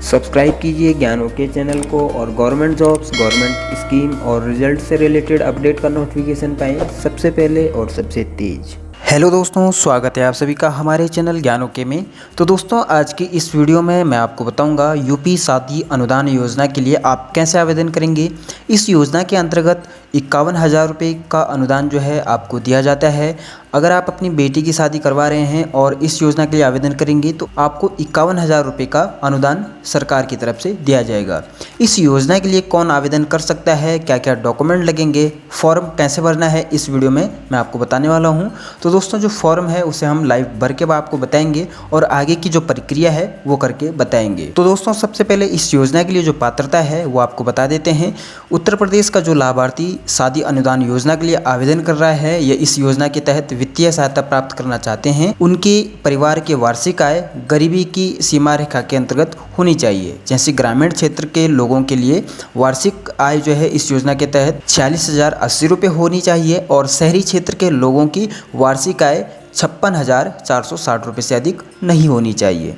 Subscribe कीजिए ज्ञान okay channel को और गवर्नमेंट जॉब्स, गवर्नमेंट स्कीम और रिजल्ट से रिलेटेड अपडेट का नोटिफिकेशन पाएँ सबसे पहले और सबसे तेज़। हेलो दोस्तों, स्वागत है आप सभी का हमारे चैनल ज्ञान ओके में। तो दोस्तों, आज की इस वीडियो में मैं आपको बताऊंगा यूपी शादी अनुदान योजना के लिए आप कैसे आवेदन करेंगे। इस योजना के अंतर्गत 51,000 रुपये का अनुदान जो है आपको दिया जाता है। अगर आप अपनी बेटी की शादी करवा रहे हैं और इस योजना के लिए आवेदन करेंगे तो आपको 51,000 रुपये का अनुदान सरकार की तरफ से दिया जाएगा। इस योजना के लिए कौन आवेदन कर सकता है, क्या क्या डॉक्यूमेंट लगेंगे, फॉर्म कैसे भरना है, इस वीडियो में मैं आपको बताने वाला हूं। तो दोस्तों, जो फॉर्म है उसे हम लाइव भर के आपको बताएंगे और आगे की जो प्रक्रिया है वो करके बताएंगे। तो दोस्तों, सबसे पहले इस योजना के लिए जो पात्रता है वो आपको बता देते हैं। उत्तर प्रदेश का जो लाभार्थी शादी अनुदान योजना के लिए आवेदन कर रहा है या इस योजना के तहत वित्तीय सहायता प्राप्त करना चाहते हैं, उनके परिवार के वार्षिक आय गरीबी की सीमा रेखा के अंतर्गत होनी चाहिए। जैसे ग्रामीण क्षेत्र के लोगों के लिए वार्षिक आय जो है इस योजना के तहत 46,080 रुपये होनी चाहिए और शहरी क्षेत्र के लोगों की वार्षिक आय 56,460 रुपये से अधिक नहीं होनी चाहिए।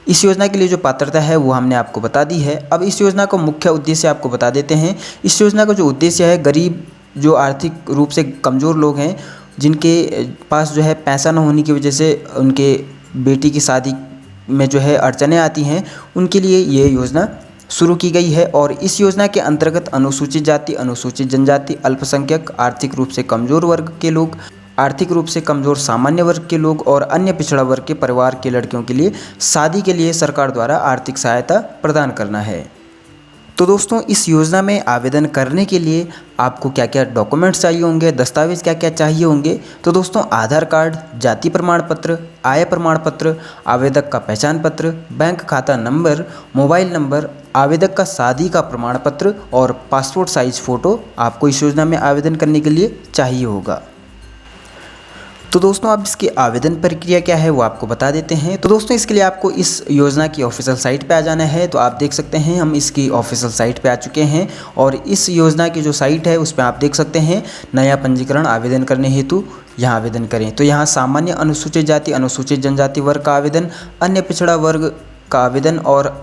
इस योजना के लिए जो पात्रता है वो हमने आपको बता दी है। अब इस योजना का मुख्य उद्देश्य आपको बता देते हैं। इस योजना का जो उद्देश्य है, गरीब जो आर्थिक रूप से कमज़ोर लोग हैं, जिनके पास जो है पैसा न होने की वजह से उनके बेटी की शादी में जो है अड़चनें आती हैं, उनके लिए ये योजना शुरू की गई है। और इस योजना के अंतर्गत अनुसूचित जाति, अनुसूचित जनजाति, अल्पसंख्यक, आर्थिक रूप से कमज़ोर वर्ग के लोग, आर्थिक रूप से कमज़ोर सामान्य वर्ग के लोग और अन्य पिछड़ा वर्ग के परिवार के लड़कियों के लिए शादी के लिए सरकार द्वारा आर्थिक सहायता प्रदान करना है। तो दोस्तों, इस योजना में आवेदन करने के लिए आपको क्या क्या डॉक्यूमेंट्स चाहिए होंगे, दस्तावेज़ क्या क्या चाहिए होंगे। तो दोस्तों, आधार कार्ड, जाति प्रमाण पत्र, आय प्रमाण पत्र, आवेदक का पहचान पत्र, बैंक खाता नंबर, मोबाइल नंबर, आवेदक का शादी का प्रमाण पत्र और पासपोर्ट साइज फ़ोटो आपको इस योजना में आवेदन करने के लिए चाहिए होगा। तो दोस्तों, अब इसकी आवेदन प्रक्रिया क्या है वो आपको बता देते हैं। तो दोस्तों, इसके लिए आपको इस योजना की ऑफिशियल साइट पे आ जाना है। तो आप देख सकते हैं हम इसकी ऑफिशियल साइट पे आ चुके हैं और इस योजना की जो साइट है उस पर आप देख सकते हैं नया पंजीकरण आवेदन करने हेतु यहाँ आवेदन करें। तो यहाँ सामान्य, अनुसूचित जाति, अनुसूचित जनजाति वर्ग का आवेदन, अन्य पिछड़ा वर्ग का आवेदन और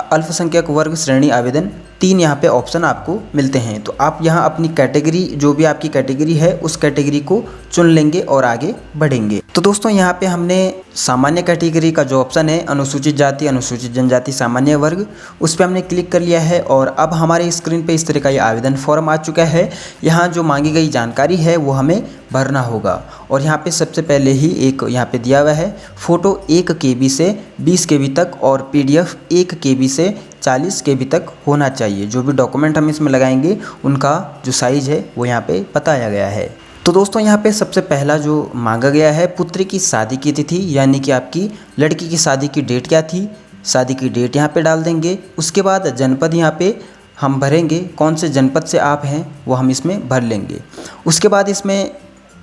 अल्पसंख्यक वर्ग श्रेणी आवेदन, 3 यहाँ पे ऑप्शन आपको मिलते हैं। तो आप यहाँ अपनी कैटेगरी, जो भी आपकी कैटेगरी है उस कैटेगरी को चुन लेंगे और आगे बढ़ेंगे। तो दोस्तों, यहाँ पे हमने सामान्य कैटेगरी का जो ऑप्शन है अनुसूचित जाति, अनुसूचित जनजाति, सामान्य वर्ग, उस पर हमने क्लिक कर लिया है और अब हमारे स्क्रीन पे इस तरह का ये आवेदन फॉर्म आ चुका है। यहाँ जो मांगी गई जानकारी है वो हमें भरना होगा और यहाँ पे सबसे पहले ही एक यहाँ पे दिया हुआ है फ़ोटो 1 KB से 20 KB तक और PDF 1 KB से 40 KB तक होना चाहिए। जो भी डॉक्यूमेंट हम इसमें लगाएंगे उनका जो साइज़ है वो यहाँ पे बताया गया है। तो दोस्तों, यहाँ पे सबसे पहला जो मांगा गया है पुत्री की शादी की तिथि, यानी कि आपकी लड़की की शादी की डेट क्या थी, शादी की डेट यहाँ पे डाल देंगे। उसके बाद जनपद यहाँ पे हम भरेंगे, कौन से जनपद से आप हैं वो हम इसमें भर लेंगे। उसके बाद इसमें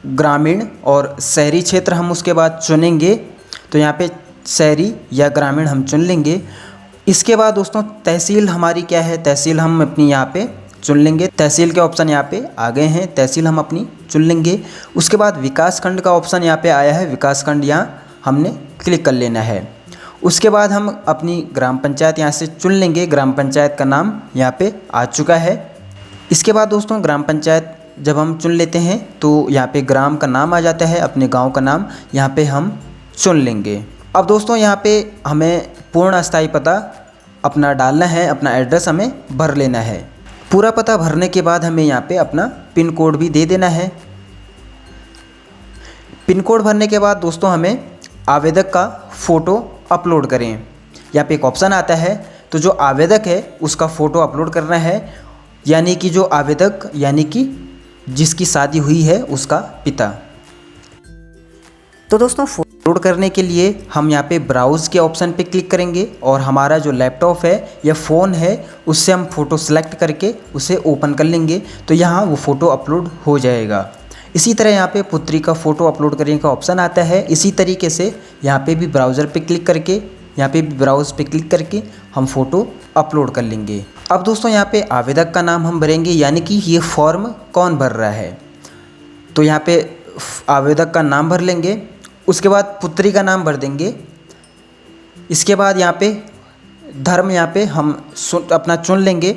ग्रामीण और शहरी क्षेत्र हम उसके बाद चुनेंगे। तो यहाँ पे शहरी या ग्रामीण हम चुन लेंगे। इसके बाद दोस्तों, तहसील हमारी क्या है, तहसील हम अपनी यहाँ पे चुन लेंगे। तहसील के ऑप्शन यहाँ पे आ गए हैं, तहसील हम अपनी चुन लेंगे। उसके बाद विकास खंड का ऑप्शन यहाँ पे आया है, विकास खंड यहाँ हमने क्लिक कर लेना है। उसके बाद हम अपनी ग्राम पंचायत यहाँ से चुन लेंगे, ग्राम पंचायत का नाम यहाँ पे आ चुका है। इसके बाद दोस्तों, ग्राम पंचायत जब हम चुन लेते हैं तो यहाँ पे ग्राम का नाम आ जाता है, अपने गाँव का नाम यहाँ पे हम चुन लेंगे। अब दोस्तों, यहाँ पे हमें पूर्ण अस्थायी पता अपना डालना है, अपना एड्रेस हमें भर लेना है। पूरा पता भरने के बाद हमें यहाँ पे अपना पिन कोड भी दे देना है। पिन कोड भरने के बाद दोस्तों, हमें आवेदक का फ़ोटो अपलोड करें। यहाँ पे एक ऑप्शन आता है, तो जो आवेदक है उसका फ़ोटो अपलोड करना है, यानी कि जो आवेदक यानी कि जिसकी शादी हुई है उसका पिता। तो दोस्तों, अपलोड करने के लिए हम यहाँ पे ब्राउज़ के ऑप्शन पे क्लिक करेंगे और हमारा जो लैपटॉप है या फ़ोन है उससे हम फ़ोटो सेलेक्ट करके उसे ओपन कर लेंगे। तो यहाँ वो फ़ोटो अपलोड हो जाएगा। इसी तरह यहाँ पे पुत्री का फ़ोटो अपलोड करने का ऑप्शन आता है। इसी तरीके से यहाँ पे भी ब्राउज़र पे क्लिक करके, यहाँ पे भी ब्राउज़ पे क्लिक करके हम फ़ोटो अपलोड कर लेंगे। अब दोस्तों, यहाँ पे आवेदक का नाम हम भरेंगे, यानी कि ये फॉर्म कौन भर रहा है। तो यहाँ पे आवेदक का नाम भर लेंगे। उसके बाद पुत्री का नाम भर देंगे। इसके बाद यहाँ पे धर्म यहाँ पे हम अपना चुन लेंगे।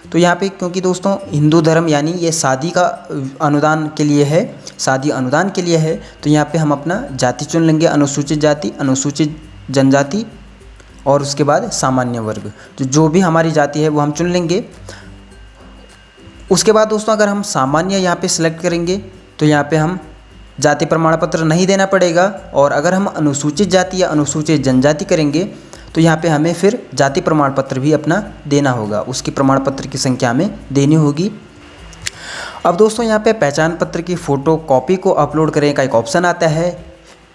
तो यहाँ पे क्योंकि दोस्तों हिंदू धर्म यानी ये शादी का अनुदान के लिए है, शादी अनुदान के लिए है, तो यहाँ पे हम अपना जाति चुन लेंगे, अनुसूचित जाति, अनुसूचित जनजाति और उसके बाद सामान्य वर्ग। तो जो भी हमारी जाति है वो हम चुन लेंगे। उसके बाद दोस्तों अगर हम सामान्य यहाँ पे सिलेक्ट करेंगे तो यहाँ पे हम जाति प्रमाण पत्र नहीं देना पड़ेगा, और अगर हम अनुसूचित जाति या अनुसूचित जनजाति करेंगे तो यहाँ पे हमें फिर जाति प्रमाण पत्र भी अपना देना होगा, उसकी प्रमाण पत्र की संख्या हमें देनी होगी। अब दोस्तों यहाँ पे पहचान पत्र की फ़ोटो कॉपी को अपलोड करें का एक ऑप्शन आता है।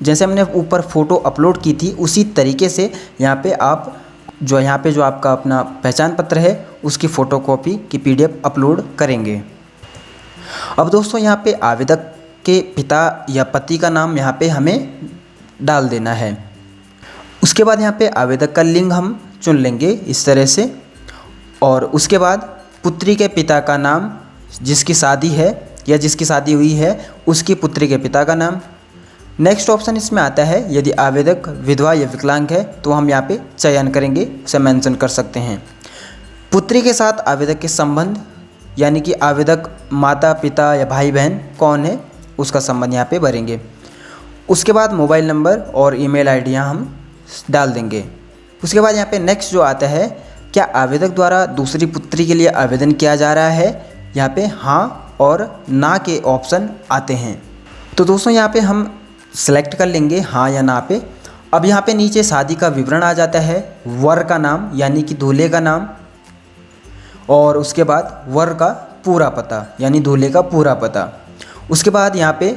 जैसे हमने ऊपर फ़ोटो अपलोड की थी उसी तरीके से यहाँ पे आप जो आपका अपना पहचान पत्र है उसकी फ़ोटोकॉपी की PDF अपलोड करेंगे। अब दोस्तों यहाँ पे आवेदक के पिता या पति का नाम यहाँ पे हमें डाल देना है। उसके बाद यहाँ पे आवेदक का लिंग हम चुन लेंगे इस तरह से, और उसके बाद पुत्री के पिता का नाम, जिसकी शादी है या जिसकी शादी हुई है उसकी पुत्री के पिता का नाम। नेक्स्ट ऑप्शन इसमें आता है यदि आवेदक विधवा या विकलांग है तो हम यहाँ पे चयन करेंगे, उसे मेंशन कर सकते हैं। पुत्री के साथ आवेदक के संबंध यानी कि आवेदक माता पिता या भाई बहन कौन है उसका संबंध यहाँ पे भरेंगे। उसके बाद मोबाइल नंबर और ईमेल आईडी यहाँ हम डाल देंगे। उसके बाद यहाँ पे नेक्स्ट जो आता है, क्या आवेदक द्वारा दूसरी पुत्री के लिए आवेदन किया जा रहा है, यहाँ पे हाँ और ना के ऑप्शन आते हैं। तो दोस्तों यहाँ पे हम सेलेक्ट कर लेंगे हाँ या ना पे। अब यहाँ पे नीचे शादी का विवरण आ जाता है, वर का नाम यानी कि दूल्हे का नाम, और उसके बाद वर का पूरा पता यानी दूल्हे का पूरा पता। उसके बाद यहाँ पे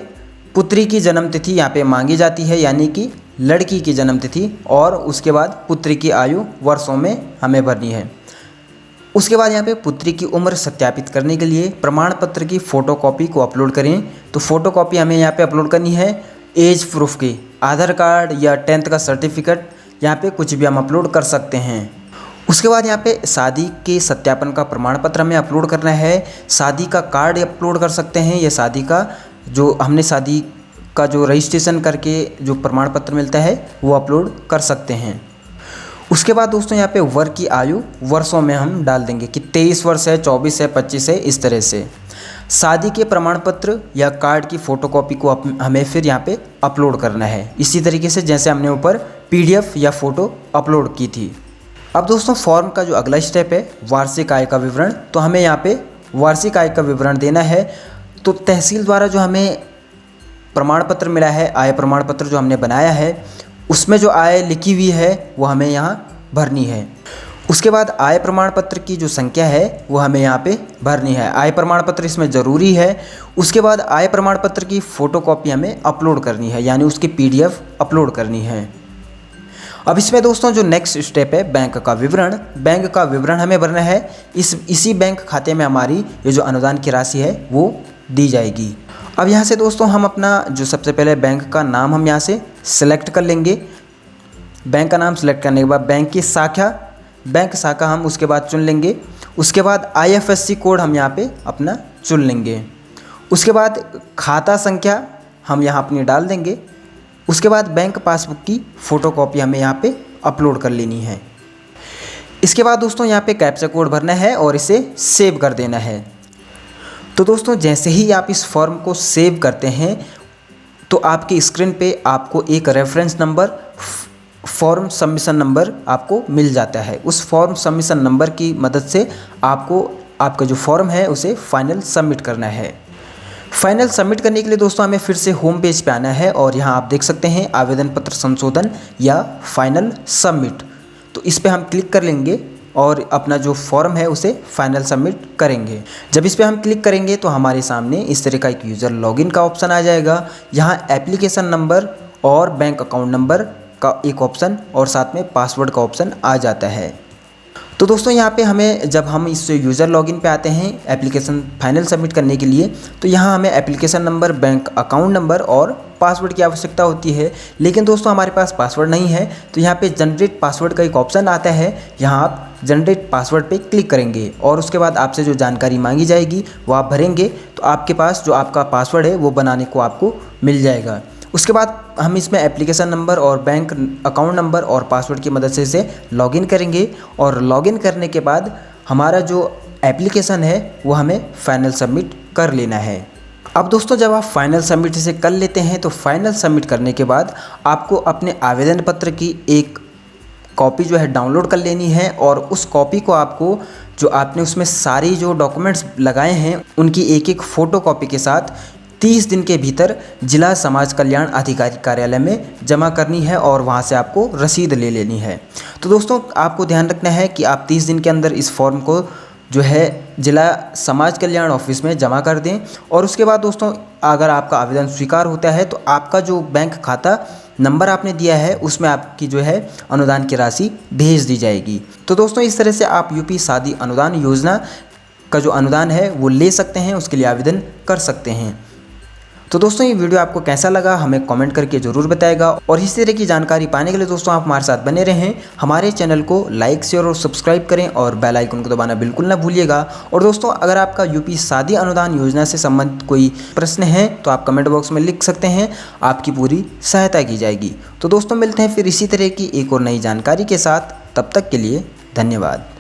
पुत्री की जन्म तिथि यहाँ पे मांगी जाती है यानी कि लड़की की जन्म तिथि, और उसके बाद पुत्री की आयु वर्षों में हमें भरनी है। उसके बाद यहाँ पे पुत्री की उम्र सत्यापित करने के लिए प्रमाण पत्र की फ़ोटोकॉपी को अपलोड करें। तो फ़ोटोकॉपी हमें यहाँ पे अपलोड करनी है एज प्रूफ की, आधार कार्ड या 10th का सर्टिफिकेट, यहाँ पे कुछ भी हम अपलोड कर सकते हैं। उसके बाद यहाँ पे शादी के सत्यापन का प्रमाण पत्र हमें अपलोड करना है। शादी का कार्ड अपलोड कर सकते हैं, या शादी का जो हमने शादी का जो रजिस्ट्रेशन करके जो प्रमाण पत्र मिलता है वो अपलोड कर सकते हैं। उसके बाद दोस्तों यहाँ पे वर की आयु वर्षों में हम डाल देंगे कि 23 वर्ष है, 24 है, 25 है, इस तरह से। शादी के प्रमाण पत्र या कार्ड की फ़ोटोकॉपी को हमें फिर यहाँ पे अपलोड करना है, इसी तरीके से जैसे हमने ऊपर PDF या फ़ोटो अपलोड की थी। अब दोस्तों फॉर्म का जो अगला स्टेप है वार्षिक आय का विवरण, तो हमें यहाँ पे वार्षिक आय का विवरण देना है। तो तहसील द्वारा जो हमें प्रमाण पत्र मिला है, आय प्रमाण पत्र जो हमने बनाया है, उसमें जो आय लिखी हुई है वो हमें यहाँ भरनी है। उसके बाद आय प्रमाण पत्र की जो संख्या है वो हमें यहाँ पे भरनी है, आय प्रमाण पत्र इसमें ज़रूरी है। उसके बाद आय प्रमाण पत्र की फ़ोटोकॉपी हमें अपलोड करनी है यानी उसकी PDF अपलोड करनी है। अब इसमें दोस्तों जो नेक्स्ट स्टेप है बैंक का विवरण, बैंक का विवरण हमें भरना है। इसी बैंक खाते में हमारी ये जो अनुदान की राशि है वो दी जाएगी। अब यहाँ से दोस्तों हम अपना जो सबसे पहले बैंक का नाम हम यहाँ से सिलेक्ट कर लेंगे। बैंक का नाम सिलेक्ट करने के बाद बैंक शाखा हम उसके बाद चुन लेंगे। उसके बाद IFSC कोड हम यहाँ पे अपना चुन लेंगे। उसके बाद खाता संख्या हम यहाँ अपनी डाल देंगे। उसके बाद बैंक पासबुक की फ़ोटोकॉपी हमें यहाँ पे अपलोड कर लेनी है। इसके बाद दोस्तों यहाँ पे कैप्चा कोड भरना है और इसे सेव कर देना है। तो दोस्तों जैसे ही आप इस फॉर्म को सेव करते हैं तो आपकी स्क्रीन पे आपको एक reference number, form submission number आपको मिल जाता है। उस फॉर्म सबमिशन नंबर की मदद से आपको आपका जो फॉर्म है उसे फाइनल सबमिट करना है। फाइनल सबमिट करने के लिए दोस्तों हमें फिर से होम पेज पे आना है और यहाँ आप देख सकते हैं आवेदन पत्र संशोधन या फाइनल सबमिट। तो इस पर हम क्लिक कर लेंगे और अपना जो फॉर्म है उसे फाइनल सबमिट करेंगे। जब इस पर हम क्लिक करेंगे तो हमारे सामने इस तरह का एक यूज़र लॉगिन का ऑप्शन आ जाएगा। यहाँ एप्लीकेशन नंबर और बैंक अकाउंट नंबर का एक ऑप्शन और साथ में पासवर्ड का ऑप्शन आ जाता है। तो दोस्तों यहाँ पे हमें जब हम इस यूज़र लॉगिन पे आते हैं एप्लीकेशन फाइनल सबमिट करने के लिए, तो यहाँ हमें application number, bank account number और पासवर्ड की आवश्यकता होती है। लेकिन दोस्तों हमारे पास पासवर्ड नहीं है, तो यहाँ पे जनरेट पासवर्ड का एक ऑप्शन आता है। यहाँ आप जनरेट पासवर्ड पे क्लिक करेंगे और उसके बाद आपसे जो जानकारी मांगी जाएगी वो आप भरेंगे, तो आपके पास जो आपका पासवर्ड है वो बनाने को आपको मिल जाएगा। उसके बाद हम इसमें एप्लीकेशन नंबर और बैंक अकाउंट नंबर और पासवर्ड की मदद से इसे लॉगिन करेंगे और लॉगिन करने के बाद हमारा जो एप्लीकेशन है वो हमें फाइनल सबमिट कर लेना है। अब दोस्तों जब आप फाइनल सबमिट इसे कर लेते हैं तो फाइनल सबमिट करने के बाद आपको अपने आवेदन पत्र की एक कॉपी जो है डाउनलोड कर लेनी है और उस कॉपी को आपको जो आपने उसमें सारी जो डॉक्यूमेंट्स लगाए हैं उनकी एक एक फ़ोटो कॉपी के साथ 30 दिन के भीतर जिला समाज कल्याण अधिकारी कार्यालय में जमा करनी है और वहां से आपको रसीद ले लेनी है। तो दोस्तों आपको ध्यान रखना है कि आप 30 दिन के अंदर इस फॉर्म को जो है जिला समाज कल्याण ऑफिस में जमा कर दें और उसके बाद दोस्तों अगर आपका आवेदन स्वीकार होता है तो आपका जो बैंक खाता नंबर आपने दिया है उसमें आपकी जो है अनुदान की राशि भेज दी जाएगी। तो दोस्तों इस तरह से आप यूपी शादी अनुदान योजना का जो अनुदान है वो ले सकते हैं, उसके लिए आवेदन कर सकते हैं। तो दोस्तों ये वीडियो आपको कैसा लगा हमें कमेंट करके ज़रूर बताएगा और इस तरह की जानकारी पाने के लिए दोस्तों आप हमारे साथ बने रहें। हमारे चैनल को लाइक शेयर और सब्सक्राइब करें और बेल आइकन को दबाना बिल्कुल ना भूलिएगा। और दोस्तों अगर आपका यूपी शादी अनुदान योजना से संबंधित कोई प्रश्न है तो आप कमेंट बॉक्स में लिख सकते हैं, आपकी पूरी सहायता की जाएगी। तो दोस्तों मिलते हैं फिर इसी तरह की एक और नई जानकारी के साथ, तब तक के लिए धन्यवाद।